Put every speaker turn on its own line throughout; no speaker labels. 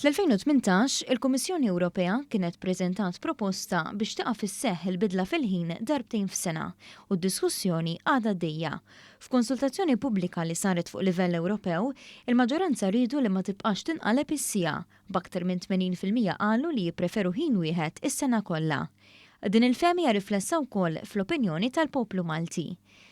Fl-2018, il-Kummissjoni Ewropea kienet preżentat proposta biex taqa' fis-seħħ il-bidla fil-ħin darbtejn f'sena u d-diskussjoni għadha għaddejja. F'konsultazzjoni pubblika li saret fuq livell Ewropew, il-maġġoranza rridu li ma tibqax tinqaleb is-sija, b'aktar minn 80% qalu li jippreferu ħin wieħed is-sena kollha. Din il-femija riflessa wkoll fl-opinjoni tal-poplu Malti.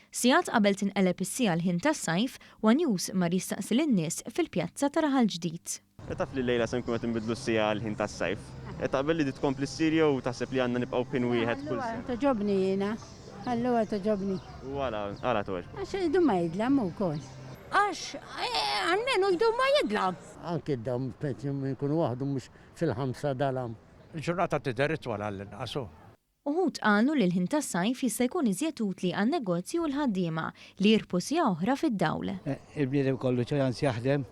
Sigħat qabel tinqaleb is-sija l-ħin tas-sajf, One News mar jistaqsi lin-nies fil-pjazza ta' Raħal Ġdid.
Taf li lejla se nkun qed inbidlu s-sija l-ħin tas-sajf. Taqbel li tkompli s-sirja u taħseb li għandna nibqgħu ħin wieħed kull sena.
Toġobni jiena, allura toġobni.
U għala toġ.
Għax idu ma jidlam ukoll. Għax għalmenu jdu ma jidlam.
Anke d-dam nkunu waħdu mhux fil-ħamsa dalam.
Il-ġurnata tidher wara l-inqasu.
Uħud qalu li l-ħin tas-sajf jista' jkun iżjed utli għan-negozju u l-ħaddiema li jirbħu sija oħra fid-dawl.
Il-bniedem kollu ċans jaħdem,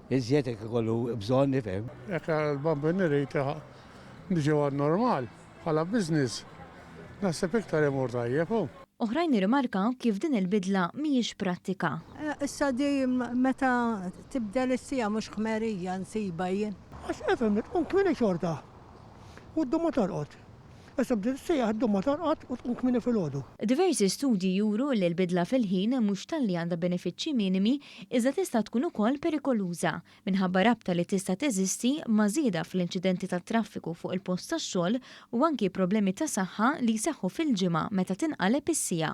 iżjed jekk ikollu bżonn nifhem.
Jekk l-bambin irid niġu għad-normal bħala business. Naħseb iktar imur tajjeb hu.
Oħrajn irrimarkaw kif din il-bidla mhijiex prattika.
Issa di meta tibdel is-sija mhux ħmerija nsiba jien.
Għax efhem li tkun kmini xorta u d-dumma tarqod. Issa bdiet is-sejjaħ d-dumma tarqod u tkun kmini fil-ħodu.
Diversi studji juru li l-bidla fil-ħin mhux talli għandha benefiċċji minimi iżda tista' tkun ukoll perikoluża minħabba rabta li tista' teżisti ma' żieda fl-inċidenti tat-traffiku fuq il-post tax-xogħol u anki problemi ta' saħħa li jseħħu fil-ġimgħa meta tinqaleb is-sija.